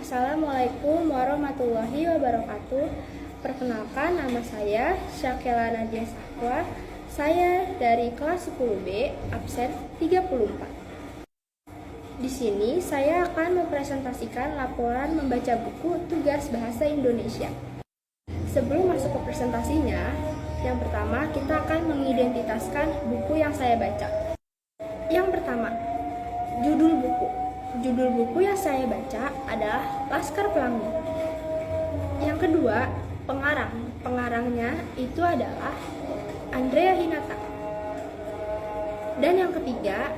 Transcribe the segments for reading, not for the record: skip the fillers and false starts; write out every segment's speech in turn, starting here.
Assalamualaikum warahmatullahi wabarakatuh. Perkenalkan, nama saya Syakela Nadia Sakwa. Saya dari kelas 10B, absen 34. Di sini saya akan mempresentasikan laporan membaca buku tugas bahasa Indonesia. Sebelum masuk ke presentasinya, yang pertama kita akan mengidentitaskan buku yang saya baca. Yang pertama, judul buku. Judul buku yang saya baca adalah Laskar Pelangi. Yang kedua, pengarang. Pengarangnya itu adalah Andrea Hinata. Dan yang ketiga,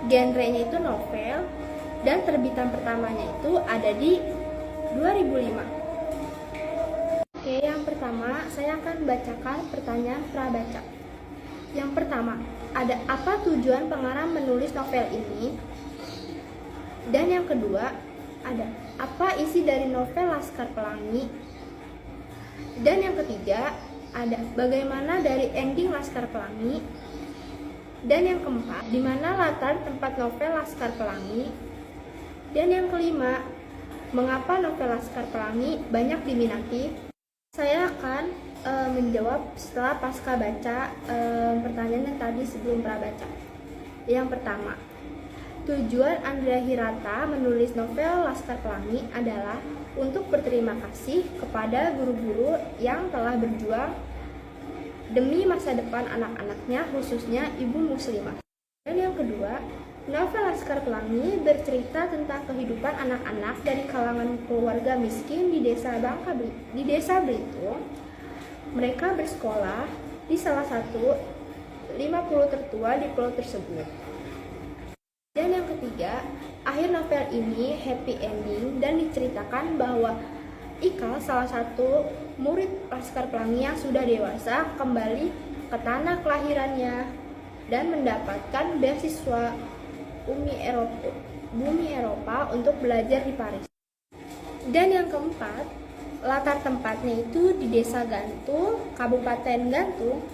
genrenya itu novel, dan terbitan pertamanya itu ada di 2005. Oke, yang pertama saya akan bacakan pertanyaan prabaca. Yang pertama, ada apa tujuan pengarang menulis novel ini? Dan yang kedua, ada apa isi dari novel Laskar Pelangi? Dan yang ketiga, ada bagaimana dari ending Laskar Pelangi? Dan yang keempat, di mana latar tempat novel Laskar Pelangi? Dan yang kelima, mengapa novel Laskar Pelangi banyak diminati? Saya akan menjawab setelah pasca baca pertanyaan yang tadi sebelum prabaca. Yang pertama, tujuan Andrea Hirata menulis novel Laskar Pelangi adalah untuk berterima kasih kepada guru-guru yang telah berjuang demi masa depan anak-anaknya, khususnya ibu muslimah. Dan yang kedua, novel Laskar Pelangi bercerita tentang kehidupan anak-anak dari kalangan keluarga miskin di desa Belitung. Mereka bersekolah di salah satu 50 tertua di pulau tersebut. Dan yang ketiga, akhir novel ini happy ending dan diceritakan bahwa Ikal, salah satu murid Laskar Pelangi yang sudah dewasa, kembali ke tanah kelahirannya dan mendapatkan beasiswa bumi Eropa untuk belajar di Paris. Dan yang keempat, latar tempatnya itu di Desa Gantung, Kabupaten Gantung,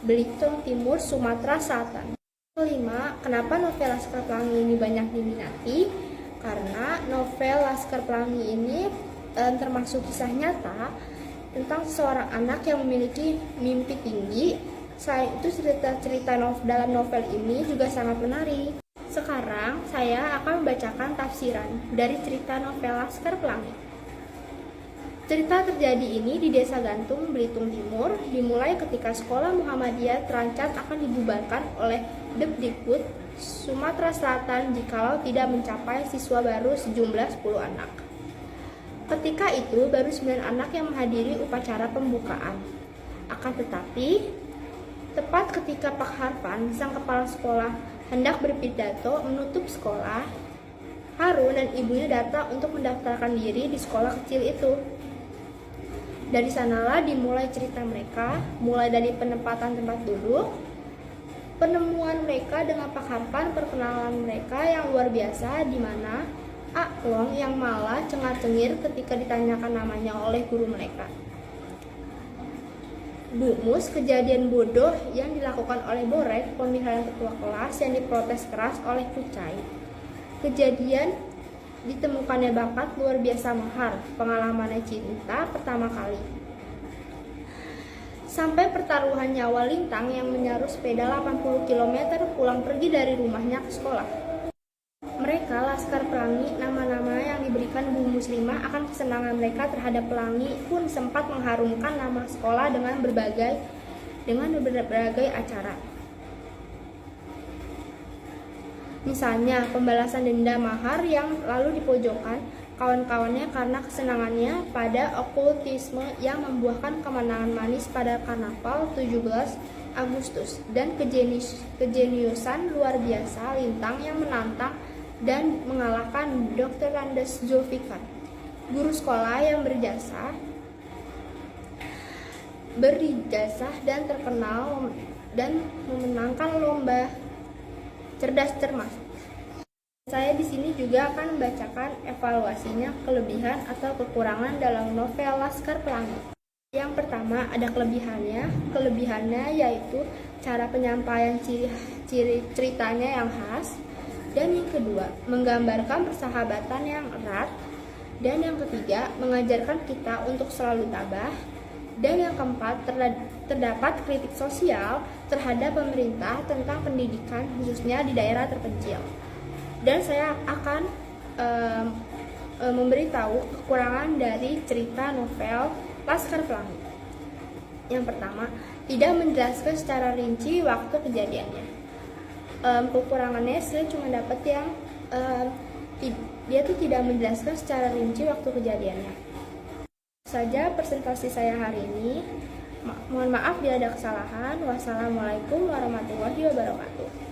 Belitung Timur, Sumatera Selatan. Kelima, kenapa novel Laskar Pelangi ini banyak diminati? Karena novel Laskar Pelangi ini termasuk kisah nyata tentang seorang anak yang memiliki mimpi tinggi. Selain itu, cerita-cerita dalam novel ini juga sangat menarik. Sekarang saya akan membacakan tafsiran dari cerita novel Laskar Pelangi. Cerita terjadi ini di Desa Gantung, Belitung Timur, dimulai ketika sekolah Muhammadiyah terancam akan dibubarkan oleh Depdikbud Sumatera Selatan jikalau tidak mencapai siswa baru sejumlah 10 anak. Ketika itu baru 9 anak yang menghadiri upacara pembukaan. Akan tetapi, tepat ketika Pak Harfan, sang kepala sekolah, hendak berpidato menutup sekolah, Harun dan ibunya datang untuk mendaftarkan diri di sekolah kecil itu. Dari sanalah dimulai cerita mereka, mulai dari penempatan tempat duduk, penemuan mereka dengan Pak Harfan, perkenalan mereka yang luar biasa, di mana Aklong yang malah cengar-cengir ketika ditanyakan namanya oleh guru mereka. Dumus, kejadian bodoh yang dilakukan oleh Borek, pemilihan ketua kelas yang diprotes keras oleh Kucai. Kejadian ditemukannya bakat luar biasa Mahar, pengalamannya cinta pertama kali. Sampai pertaruhan nyawa Lintang yang menyaru sepeda 80 km pulang pergi dari rumahnya ke sekolah. Mereka, Laskar Pelangi, nama-nama yang diberikan Bu Muslimah akan kesenangan mereka terhadap pelangi pun sempat mengharumkan nama sekolah dengan berbagai acara. Misalnya, pembalasan denda Mahar yang lalu dipojokkan kawan-kawannya karena kesenangannya pada okultisme yang membuahkan kemenangan manis pada Karnaval 17 Agustus, dan kejeniusan luar biasa Lintang yang menantang dan mengalahkan Dr. Landes Zulfikar, guru sekolah yang berijazah dan terkenal dan memenangkan lomba cerdas cermat. Saya di sini juga akan membacakan evaluasinya, kelebihan atau kekurangan dalam novel Laskar Pelangi. Yang pertama, ada kelebihannya. Kelebihannya yaitu cara penyampaian ciri ceritanya yang khas. Dan yang kedua, menggambarkan persahabatan yang erat. Dan yang ketiga, mengajarkan kita untuk selalu tabah. Dan yang keempat, terdapat kritik sosial terhadap pemerintah tentang pendidikan khususnya di daerah terpencil. Dan saya akan memberitahu kekurangan dari cerita novel Laskar Pelangi. Yang pertama, tidak menjelaskan secara rinci waktu kejadiannya. Kekurangannya saya cuma dapat yang dia tuh tidak menjelaskan secara rinci waktu kejadiannya. Saja presentasi saya hari ini. Mohon maaf bila ada kesalahan. Wassalamualaikum warahmatullahi wabarakatuh.